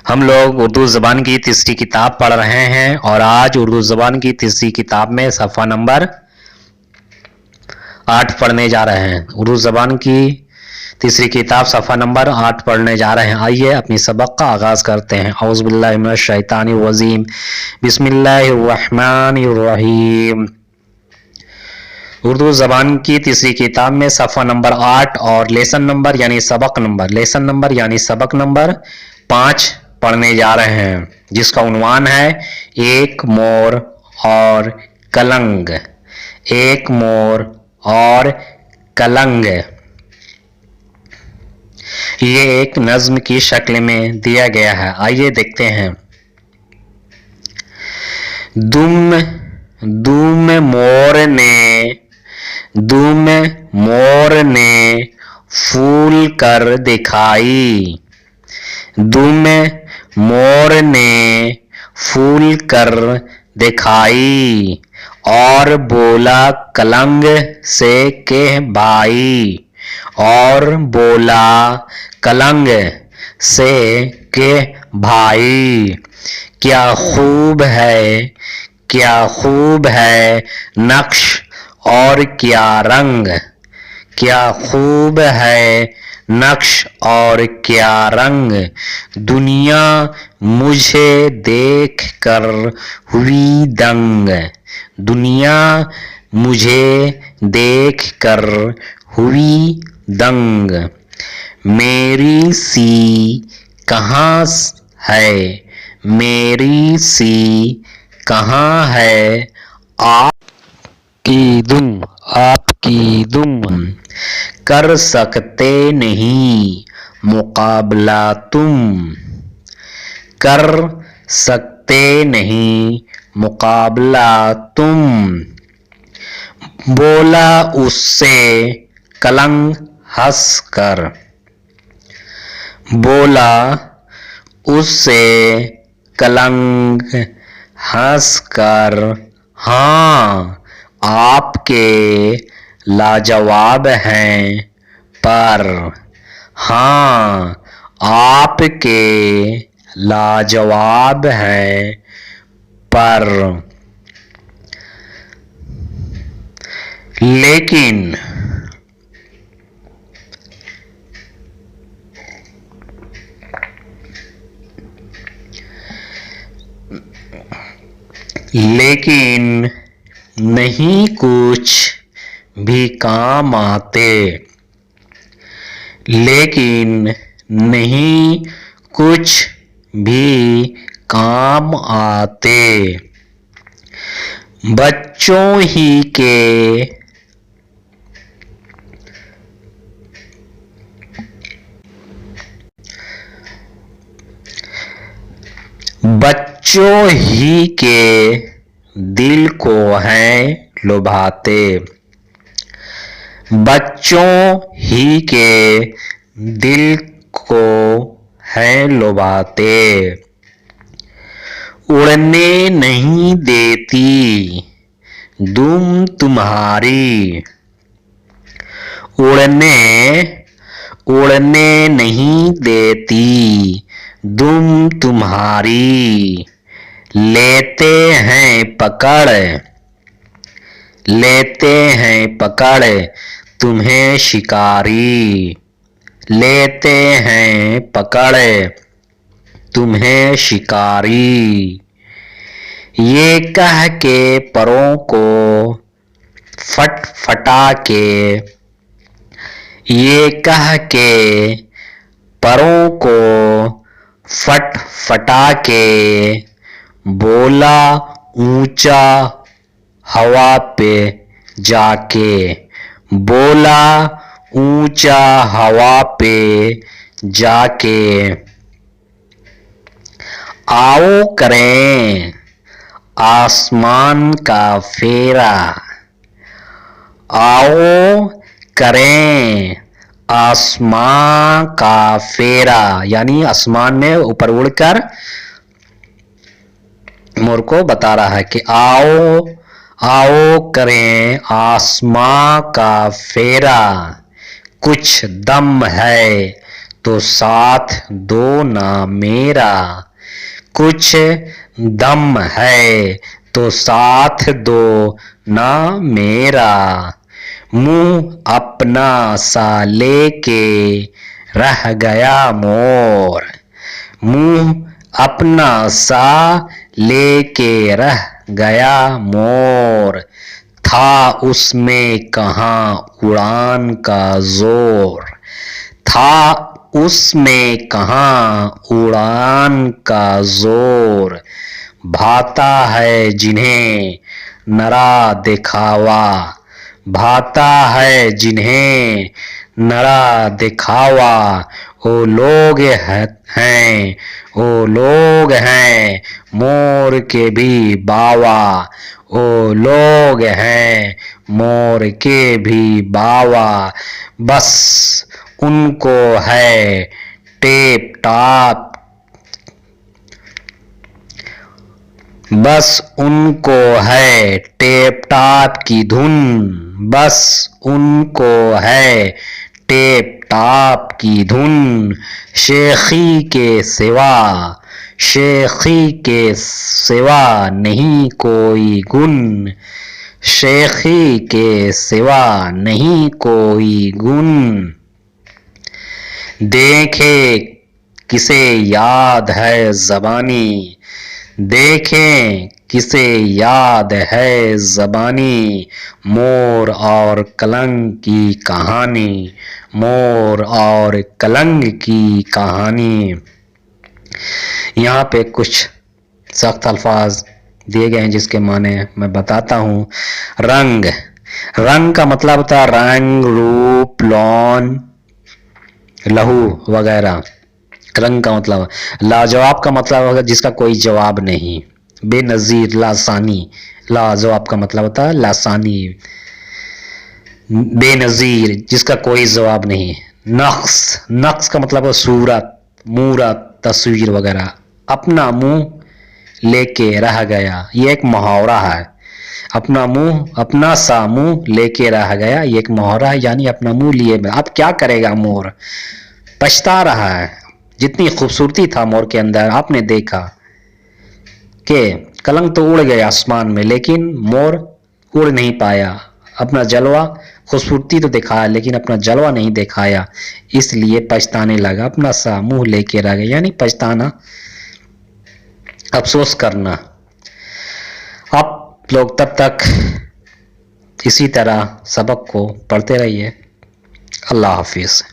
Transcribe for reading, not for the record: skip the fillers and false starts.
हम लोग उर्दू ज़बान की तीसरी किताब पढ़ रहे हैं और आज उर्दू ज़बान की तीसरी किताब में सफ़ा नंबर 8 पढ़ने जा रहे हैं। उर्दू ज़बान की तीसरी किताब सफ़ा नंबर 8 पढ़ने जा रहे हैं। आइए अपनी सबक का आगाज़ करते हैं। औज़ु बिल्लाहि मिनश शैतानिर रजीम, बिस्मिल्लाहिर रहमानिर रहीम। उर्दू ज़बान की तीसरी किताब में सफ़ा नंबर 8 और लेसन नंबर यानी सबक नंबर 5 पढ़ने जा रहे हैं, जिसका उन्वान है एक मोर और कलंग। एक मोर और कलंग। ये एक नज्म की शक्ल में दिया गया है। आइए देखते हैं। दुम मोर ने फूल कर दिखाई। दुम मोर ने फूल कर दिखाई और बोला कलंग से के भाई। और बोला कलंग से के भाई, क्या खूब है नक्श और क्या रंग। क्या खूब है नक्श और क्या रंग। दुनिया मुझे देख कर हुई दंग। दुनिया मुझे देख कर हुई दंग। मेरी सी कहाँ है, मेरी सी कहाँ है आपकी दुम। कर सकते नहीं मुकाबला तुम। कर सकते नहीं मुकाबला तुम। बोला उससे कलंग हंस कर। बोला उससे कलंग हंस कर, हाँ आपके लाजवाब हैं पर। हाँ आपके लाजवाब हैं पर। लेकिन नहीं कुछ भी काम आते। लेकिन नहीं कुछ भी काम आते। बच्चों ही के दिल को हैं लुभाते। बच्चों ही के दिल को हैं लुभाते। उड़ने नहीं देती दुम तुम्हारी। उड़ने नहीं देती दुम तुम्हारी। लेते हैं पकड़ तुम्हें शिकारी। लेते हैं पकड़ तुम्हें शिकारी। ये कह के परों को फटफटा के। ये कह के परों को फटफटा के बोला ऊंचा हवा पे जाके। बोला ऊंचा हवा पे जाके। आओ करें आसमान का फेरा। आओ करें आसमां का फेरा, यानी आसमान में ऊपर उड़कर मोर को बता रहा है कि आओ करें आसमां का फेरा। कुछ दम है तो साथ दो ना मेरा, कुछ दम है तो साथ दो ना मेरा, मुंह अपना सा लेके रह गया मोर, मुंह अपना सा लेके रह गया मोर, था उसमें कहाँ उड़ान का जोर, था उसमें कहाँ उड़ान का जोर, भाता है जिन्हें नरा दिखावा, भाता है जिन्हें नरा दिखावा, वो लोग हैं, वो लोग हैं मोर के भी बावा, वो लोग हैं मोर के भी बावा, बस उनको है टेप टाप, बस उनको है टेप टाप की धुन, बस उनको है टेप टाप की धुन, शेखी के सिवा, शेखी के सिवा नहीं कोई गुण, शेखी के सिवा नहीं कोई गुण, देखे किसे याद है ज़बानी, देखें किसे याद है ज़बानी, मोर और कलंक की कहानी, मोर और कलंक की कहानी। यहाँ पे कुछ सख्त अल्फाज दिए गए हैं जिसके माने मैं बताता हूँ। रंग, रंग का मतलब होता है रंग, रूप, लौन, लहू वगैरह। रंग का मतलब, लाजवाब का मतलब होगा जिसका कोई जवाब नहीं। बेनजीर, लासानी, लाजवाब का मतलब होता है लासानी, बेनजीर जिसका कोई जवाब नहीं। नक्स, नक्स का मतलब है सूरत, मूरत, तस्वीर वगैरह। अपना मुंह लेके रह गया, ये एक मुहावरा है। अपना मुंह, अपना सा मुंह लेके रह गया, ये एक मुहावरा है, यानी अपना मुंह लिए। अब क्या करेगा मोर, पछता रहा है। जितनी खूबसूरती था मोर के अंदर, आपने देखा कि कलंक तो उड़ गया आसमान में, लेकिन मोर उड़ नहीं पाया। अपना जलवा, खूबसूरती तो दिखाया लेकिन अपना जलवा नहीं दिखाया, इसलिए पछताने लगा। अपना सा मुंह लेके रह गया, यानी पछताना, अफसोस करना। आप लोग तब तक इसी तरह सबक को पढ़ते रहिए। अल्लाह हाफिज।